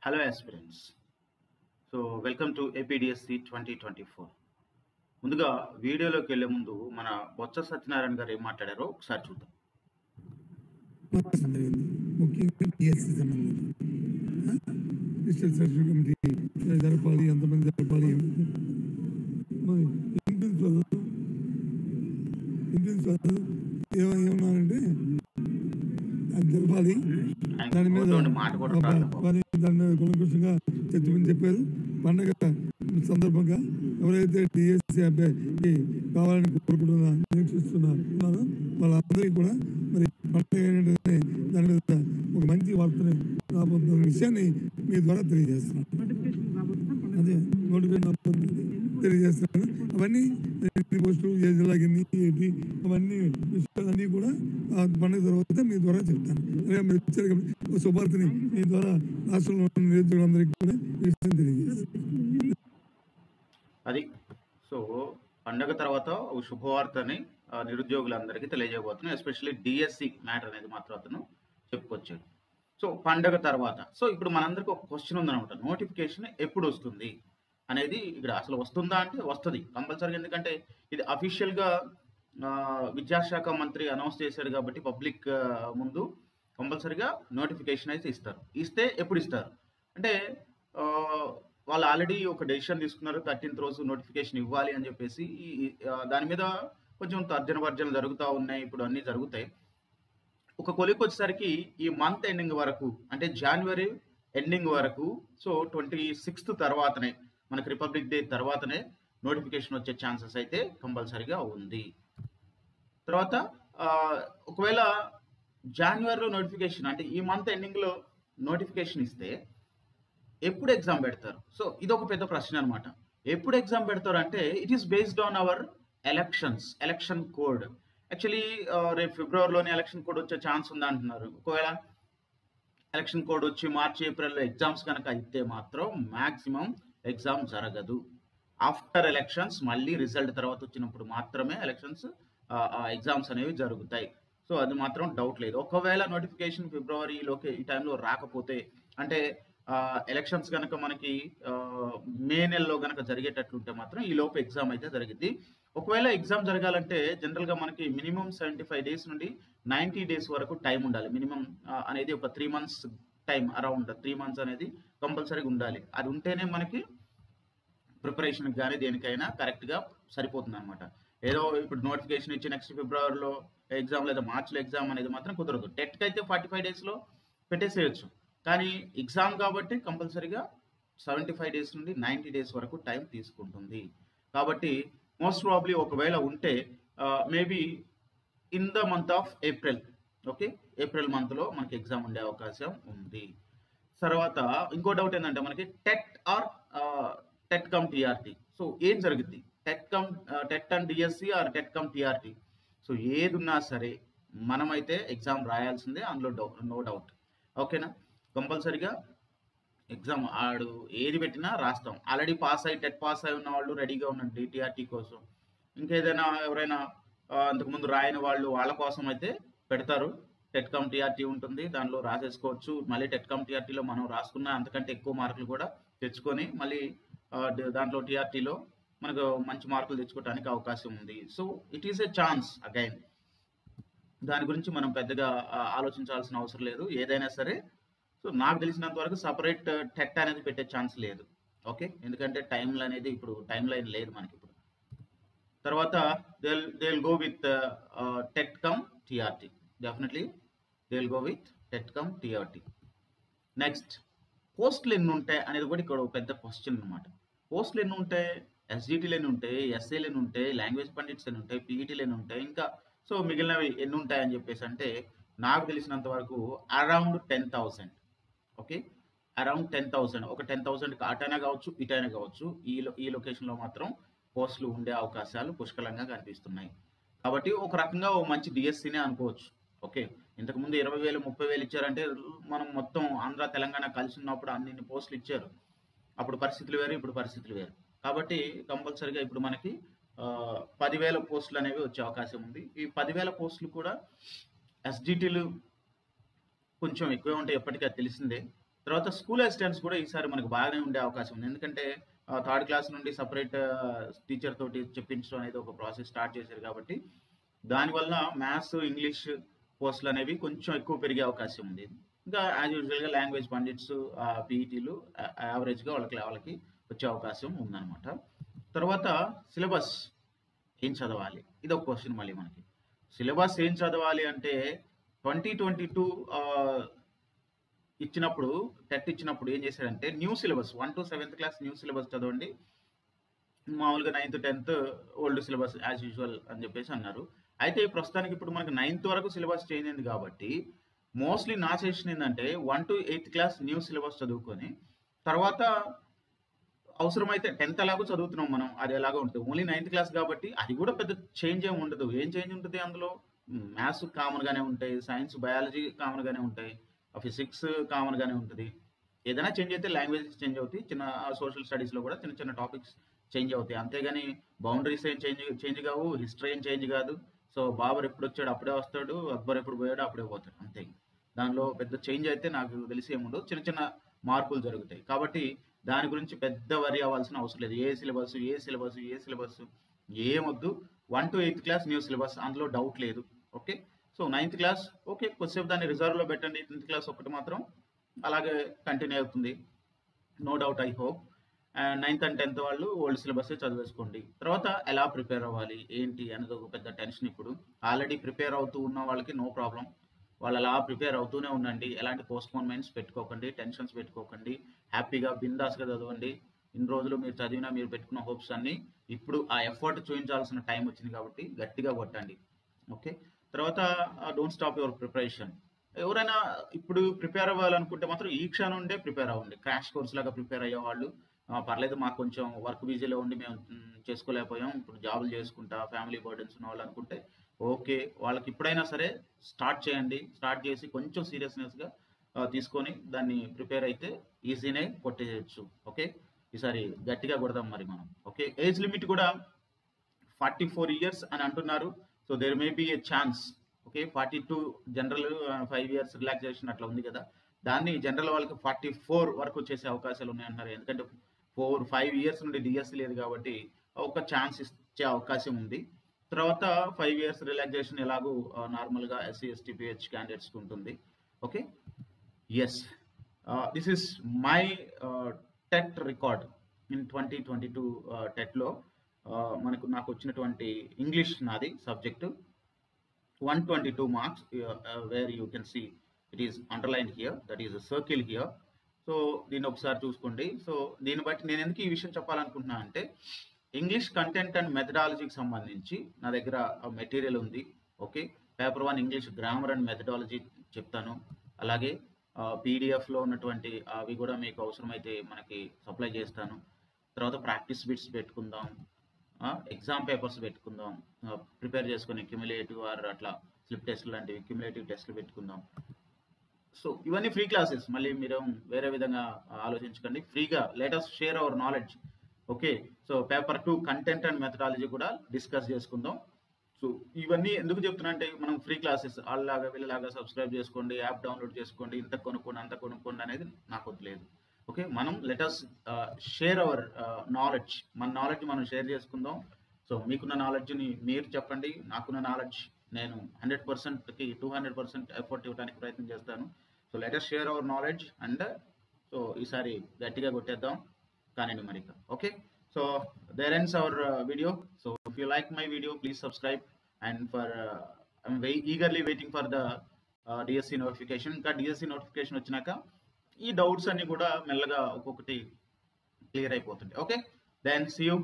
Hello aspirants. Welcome to APDSC 2024. ముందుగా వీడియోలోకి వెళ్ళే ముందు మన బొత్స సత్యనారాయణ గారు ఏం మాట్లాడారో ఒకసారి చూద్దాం. ముఖ్యంగా టీఎస్సీ సంబంధించి డిస్ట్రిక్ట్ సెలక్షన్ కమిటీ జరపాలి, ఎంతమంది జరపాలి, ఇంటెన్స్ వాళ్ళు ఏమన్నారంటే అది జరపాలి, దాని మీద దాని మీద కులంకుశంగా చర్చమని చెప్పారు. పండగ సందర్భంగా ఎవరైతే టీఎస్సీ అభ్యర్థి కావాలని కోరుకుంటున్నా నిరీక్షిస్తున్నారో వాళ్ళందరికీ కూడా మరి పండగ ఏంటంటే దాని మీద ఒక మంచి వార్తని రాబోతున్న విషయాన్ని మీ ద్వారా తెలియజేస్తున్నాను. అదే నోటిఫికేషన్ తెలియజేస్తున్నాను. అవన్నీ పోస్టులు ఏ జిల్లాకి ఏంటి అవన్నీ విషయాలన్నీ కూడా పండుగ తర్వాత మీ ద్వారా చెప్తాను. మీరు ఇచ్చారు కాబట్టి శుభార్తని మీ ద్వారా రాష్ట్రంలో ఉన్న నిరుద్యోగులందరికీ కూడా విషయం తెలియజేస్తాను. అది పండగ తర్వాత ఒక శుభవార్తని నిరుద్యోగులందరికీ తెలియజేయబోతున్నాను. ఎస్పెషల్లీ డిఎస్సి మ్యాటర్ అనేది మాత్రం అతను చెప్పుకొచ్చాడు. పండగ తర్వాత ఇప్పుడు మనందరికీ ఒక క్వశ్చన్ ఉందనమాట, నోటిఫికేషన్ ఎప్పుడు వస్తుంది అనేది. ఇక్కడ అసలు వస్తుందా అంటే వస్తుంది కంపల్సరీగా, ఎందుకంటే ఇది అఫీషియల్గా విద్యాశాఖ మంత్రి అనౌన్స్ చేశాడు కాబట్టి పబ్లిక్ ముందు కంపల్సరీగా నోటిఫికేషన్ అయితే ఇస్తారు. ఇస్తే ఎప్పుడు ఇస్తారు అంటే వాళ్ళు ఆల్రెడీ ఒక డెసిషన్ తీసుకున్నారు, 13th రోజు నోటిఫికేషన్ ఇవ్వాలి అని చెప్పేసి. దాని మీద కొంచెం తర్జన జరుగుతూ ఉన్నాయి, ఇప్పుడు అన్నీ జరుగుతాయి. ఒక కొలికి వచ్చేసరికి ఈ మంత్ ఎండింగ్ వరకు అంటే జనవరి ఎండింగ్ వరకు 26th తర్వాతనే మనకి రిపబ్లిక్ డే తర్వాతనే నోటిఫికేషన్ వచ్చే ఛాన్సెస్ అయితే కంపల్సరీగా ఉంది. తర్వాత ఒకవేళ జనవరిలో నోటిఫికేషన్ అంటే ఈ మంత్ ఎండింగ్లో నోటిఫికేషన్ ఇస్తే ఎప్పుడు ఎగ్జామ్ పెడతారు? ఇది ఒక పెద్ద ప్రశ్న అనమాట. ఎప్పుడు ఎగ్జామ్ పెడతారు అంటే it is based on hour election code. Actually రేపు ఫిబ్రవరిలోనే ఎలక్షన్ కోడ్ వచ్చే ఛాన్స్ ఉంది అంటున్నారు. ఒకవేళ ఎలక్షన్ కోడ్ వచ్చి మార్చి ఏప్రిల్లో ఎగ్జామ్స్ కనుక అయితే మాత్రం మ్యాక్సిమం ఎగ్జామ్ జరగదు. ఆఫ్టర్ ఎలక్షన్స్ మళ్ళీ రిజల్ట్ తర్వాత వచ్చినప్పుడు మాత్రమే ఎగ్జామ్స్ అనేవి జరుగుతాయి. అది మాత్రం డౌట్ లేదు. ఒకవేళ నోటిఫికేషన్ ఫిబ్రవరిలోకి ఈ టైంలో రాకపోతే అంటే ఎలక్షన్స్ కనుక మనకి మే నెలలో కనుక జరిగేటట్లుంటే మాత్రం ఈ లోపు ఎగ్జామ్ అయితే జరిగింది. ఒకవేళ ఎగ్జామ్ జరగాలంటే జనరల్గా మనకి మినిమం 75 days నుండి 90 days వరకు టైం ఉండాలి. మినిమం అనేది ఒక 3 months టైం, అరౌండ్ 3 months అనేది కంపల్సరీగా ఉండాలి. అది ఉంటేనే మనకి ప్రిపరేషన్కి కానీ దేనికైనా కరెక్ట్గా సరిపోతుంది అనమాట. ఏదో ఇప్పుడు నోటిఫికేషన్ ఇచ్చి నెక్స్ట్ ఫిబ్రవరిలో ఎగ్జామ్ లేదా మార్చిలో ఎగ్జామ్ అనేది మాత్రం కుదరదు. టెట్కి అయితే 45 daysలో పెట్టేసేయచ్చు, కానీ ఎగ్జామ్ కాబట్టి కంపల్సరీగా 75 days నుండి 90 days వరకు టైం తీసుకుంటుంది. కాబట్టి మోస్ట్ ప్రాబ్లీ ఒకవేళ ఉంటే maybe in the month of April, April మంత్లో మనకి ఎగ్జామ్ ఉండే అవకాశం ఉంది. తర్వాత ఇంకో డౌట్ ఏంటంటే మనకి టెట్ కమ్ టీఆర్టీ. ఏం జరుగుద్ది? TET and DSC are TET come TRT. ఏది ఉన్నా సరే మనమైతే ఎగ్జామ్ రాయాల్సిందే, అందులో నో డౌట్. ఓకేనా? కంపల్సరీగా ఎగ్జామ్ ఆడు ఏది పెట్టినా రాస్తాం. ఆల్రెడీ టెట్ పాస్ అయి ఉన్న వాళ్ళు రెడీగా ఉండండి టీఆర్టీ కోసం. ఇంకేదైనా ఎవరైనా అంతకుముందు రాయని వాళ్ళు వాళ్ళ కోసం అయితే పెడతారు. టెట్ కమ్ టీఆర్టీ ఉంటుంది, దానిలో రాసేసుకోవచ్చు. మళ్ళీ టెట్ కమ్ టీఆర్టీలో మనం రాసుకున్న అంతకంటే ఎక్కువ మార్కులు కూడా తెచ్చుకొని మళ్ళీ దాంట్లో టీఆర్టీలో మనకు మంచి మార్కులు తెచ్చుకోవడానికి అవకాశం ఉంది. It is a chance again. దాని గురించి మనం పెద్దగా ఆలోచించాల్సిన అవసరం లేదు. ఏదైనా సరే నాకు తెలిసినంత వరకు సపరేట్ టెట్ అనేది పెట్టే ఛాన్స్ లేదు. ఎందుకంటే ఇప్పుడు టైం లైన్ లేదు మనకి ఇప్పుడు. తర్వాత they will go with TET come TRT. Definitely they will go with TET come TRT. Next, పోస్టులు ఎన్ని ఉంటాయి అనేది కూడా ఇక్కడ ఒక పెద్ద క్వశ్చన్ అనమాట. పోస్టులు ఎన్ని ఉంటాయి? ఎస్జిటీలు ఎన్ని ఉంటాయి? ఎస్ఏలు ఎన్ని ఉంటాయి? లాంగ్వేజ్ పండిట్స్ ఎన్ని ఉంటాయి? పీఈటీలు ఎన్ని ఉంటాయి? ఇంకా మిగిలినవి ఎన్ని ఉంటాయని చెప్పేసి అంటే నాకు తెలిసినంత వరకు అరౌండ్ 10,000. అరౌండ్ 10,000. ఒక 10,000కి అటైనా కావచ్చు, ఇటైనా కావచ్చు. ఈ లొకేషన్లో మాత్రం పోస్టులు ఉండే అవకాశాలు పుష్కలంగా కనిపిస్తున్నాయి. కాబట్టి ఒక రకంగా ఓ మంచి డిఎస్సీనే అనుకోవచ్చు. ఇంతకుముందు 20,000 30,000 ఇచ్చారంటే మనం మొత్తం ఆంధ్ర తెలంగాణ కలిసి ఉన్నప్పుడు అన్ని పోస్టులు ఇచ్చారు. అప్పుడు పరిస్థితులు వేరు, ఇప్పుడు పరిస్థితులు వేరు. కాబట్టి కంపల్సరీగా ఇప్పుడు మనకి 10,000 పోస్టులు అనేవి వచ్చే అవకాశం ఉంది. ఈ 10,000 పోస్టులు కూడా ఎస్జిటీలు కొంచెం ఎక్కువే ఉంటాయి, ఎప్పటికీ అది తెలిసిందే. తర్వాత స్కూల్ అసిస్టెంట్స్ కూడా ఈసారి మనకు బాగానే ఉండే అవకాశం ఉంది. ఎందుకంటే థర్డ్ క్లాస్ నుండి సపరేట్ టీచర్ తోటి చెప్పించడం అనేది ఒక ప్రాసెస్ స్టార్ట్ చేశారు కాబట్టి దానివల్ల మ్యాథ్స్, ఇంగ్లీష్ పోస్టులు అనేవి కొంచెం ఎక్కువ పెరిగే అవకాశం ఉంది. ఇంకా యాజ్ యూజువల్గా లాంగ్వేజ్ పండిట్స్, పీఈటీలు యావరేజ్గా వాళ్ళకి వచ్చే అవకాశం ఉందన్నమాట. తర్వాత సిలబస్ ఏం చదవాలి, ఇది ఒక క్వశ్చన్. మళ్ళీ మనకి సిలబస్ ఏం చదవాలి అంటే 2022 ఇచ్చినప్పుడు, టెట్ ఇచ్చినప్పుడు ఏం చేశారంటే new syllabus 1 to 7th class new syllabus చదవండి, మామూలుగా 9th 10th old syllabus as usual అని చెప్పేసి అన్నారు. అయితే ప్రస్తుతానికి ఇప్పుడు మనకు 9th వరకు సిలబస్ చేంజ్ అయింది కాబట్టి మోస్ట్లీ నా సజెషన్ ఏంటంటే 1 to 8th class new syllabus చదువుకొని తర్వాత అవసరమైతే 10th ఎలాగో చదువుతున్నాం మనం, అది ఎలాగో ఉంటుంది. ఓన్లీ 9th క్లాస్ కాబట్టి అది కూడా పెద్ద చేంజ్ ఏమి ఉండదు. ఏం చేంజ్ ఉంటుంది అందులో? మ్యాథ్స్ కామన్గానే ఉంటాయి, సైన్స్ బయాలజీ కామన్గానే ఉంటాయి, ఫిజిక్స్ కామన్గానే ఉంటుంది. ఏదైనా చేంజ్ అయితే లాంగ్వేజెస్ చేంజ్ అవుతాయి, చిన్న సోషల్ స్టడీస్లో కూడా చిన్న చిన్న టాపిక్స్ చేంజ్ అవుతాయి. అంతేగాని బౌండరీస్ ఏం చేంజ్ కావు, హిస్టరీ ఏం చేంజ్ కాదు. సో బాబర్ ఎప్పుడు వచ్చాడు అప్పుడే వస్తాడు, అక్బర్ ఎప్పుడు పోయాడు అప్పుడే పోతాడు, అంతే. దానిలో పెద్ద చేంజ్ అయితే నాకు తెలిసి ఏముండదు, చిన్న చిన్న మార్పులు జరుగుతాయి. కాబట్టి దాని గురించి పెద్ద వరి అవ్వాల్సిన అవసరం లేదు. ఏ సిలబస్ ఏమొద్దు. 1 to 8th class new syllabus, అందులో డౌట్ లేదు. Okay, so 9th class okay, కొద్దిసేపు దాన్ని రిజర్వ్లో పెట్టండి. 10th క్లాస్ ఒకటి మాత్రం అలాగే కంటిన్యూ అవుతుంది, no doubt, I hope. And 9th and 10th వాళ్ళు ఓల్డ్ సిలబస్ చదివేసుకోండి. తర్వాత ఎలా ప్రిపేర్ అవ్వాలి ఏంటి అనేది ఒక పెద్ద టెన్షన్. ఇప్పుడు ఆల్రెడీ ప్రిపేర్ అవుతూ ఉన్న వాళ్ళకి నో ప్రాబ్లం, వాళ్ళు అలా ప్రిపేర్ అవుతూనే ఉండండి. ఎలాంటి పోస్ట్పోన్మెంట్స్ పెట్టుకోకండి, టెన్షన్స్ పెట్టుకోకండి, హ్యాపీగా బిందాస్గా చదవండి. ఇన్ని రోజులు మీరు చదివినా మీరు పెట్టుకున్న హోప్స్ అన్నీ ఇప్పుడు ఆ ఎఫర్ట్ చూపించాల్సిన టైం వచ్చింది కాబట్టి గట్టిగా కొట్టండి. ఓకే, తర్వాత డోంట్ స్టాప్ యువర్ ప్రిపరేషన్. ఎవరైనా ఇప్పుడు ప్రిపేర్ అవ్వాలనుకుంటే మాత్రం ఈ క్షణం నుండే ప్రిపేర్ అవ్వండి. క్రాష్ కోర్స్ లాగా ప్రిపేర్ అయ్యే వాళ్ళు పర్లేదు, మాకు కొంచెం వర్క్ బిజీలో ఉండి మేము చేసుకోలేకపోయాం, ఇప్పుడు జాబులు చేసుకుంటా, ఫ్యామిలీ బర్డెన్స్ ఉన్న వాళ్ళు అనుకుంటే ఓకే, వాళ్ళకి ఇప్పుడైనా సరే స్టార్ట్ చేయండి. స్టార్ట్ చేసి కొంచెం సీరియస్నెస్గా తీసుకొని దాన్ని ప్రిపేర్ అయితే ఈజీనే కొట్టేయచ్చు. ఓకే, ఈసారి గట్టిగా కొడదాం మరి మనం. ఓకే, ఏజ్ లిమిట్ కూడా 44 years అని అంటున్నారు. So there may be a chance. Okay, 42 general, 5 years relaxation అట్లా ఉంది కదా, దాన్ని జనరల్ వాళ్ళకి 44 వరకు చేసే అవకాశాలు ఉన్నాయంటున్నారు. ఎందుకంటే 4-5 years నుండి డిఎస్సి లేదు కాబట్టి ఒక ఛాన్స్ ఇచ్చే అవకాశం ఉంది. తర్వాత 5 years రిలాక్సేషన్ ఎలాగూ నార్మల్గా SC ST PH క్యాండిడేట్స్కి ఉంటుంది. Okay, yes, this is my TET record in 2022 టెట్లో. నాకు వచ్చినటువంటి ఇంగ్లీష్ నాది subject 122 marks, where you can see it is underlined here, that is a circle here. So దీన్ని ఒకసారి చూసుకోండి. సో దీన్ని బట్టి నేను ఎందుకు ఈ విషయం చెప్పాలనుకుంటున్నా అంటే ఇంగ్లీష్ కంటెంట్ అండ్ మెథడాలజీకి సంబంధించి నా దగ్గర మెటీరియల్ ఉంది. Okay, paper 1 English grammar and methodology చెప్తాను. అలాగే పీడిఎఫ్లో ఉన్నటువంటి అవి కూడా మీకు అవసరమైతే మనకి సప్లై చేస్తాను. తర్వాత ప్రాక్టీస్ బిట్స్ పెట్టుకుందాం, ఎగ్జామ్ పేపర్స్ పెట్టుకుందాం, ప్రిపేర్ చేసుకుని క్యుములేటివ్ ఆర్ అట్లా స్లిప్ టెస్ట్ లాంటివి క్యుములేటివ్ టెస్ట్లు పెట్టుకుందాం. సో ఇవన్నీ ఫ్రీ క్లాసెస్, మళ్ళీ మీరు వేరే విధంగా ఆలోచించకండి. ఫ్రీగా let us share our knowledge. Okay, so paper 2 content and methodology కూడా డిస్కస్ చేసుకుందాం. సో ఇవన్నీ ఎందుకు చెప్తున్నా అంటే మనం ఫ్రీ క్లాసెస్ వాళ్ళలాగా వీళ్ళలాగా సబ్స్క్రైబ్ చేసుకోండి, యాప్ డౌన్లోడ్ చేసుకోండి, ఇంత కొనుక్కోండి అంత కొనుక్కోండి అనేది నాకు వద్దులేదు. ఓకే, మనం let us share our knowledge. మన నాలెడ్జ్ మనం షేర్ చేసుకుందాం. సో మీకున్న నాలెడ్జ్ని మీరు చెప్పండి, నాకున్న నాలెడ్జ్ నేను 100%కి 200% ఎఫర్ట్ ఇవ్వడానికి ప్రయత్నం చేస్తాను. So let us share our knowledge and so ఈసారి గట్టిగా కొట్టేద్దాం కానీ మరి. Okay, so there ends our video. So if you like my video, please subscribe, and for I'm very eagerly waiting for the DSC notification. ఇంకా DSC notification వచ్చినాక ఈ doubts అన్ని కూడా మెల్లగా ఒక్కొక్కటి క్లియర్ అయిపోతుంది. Okay, then see you.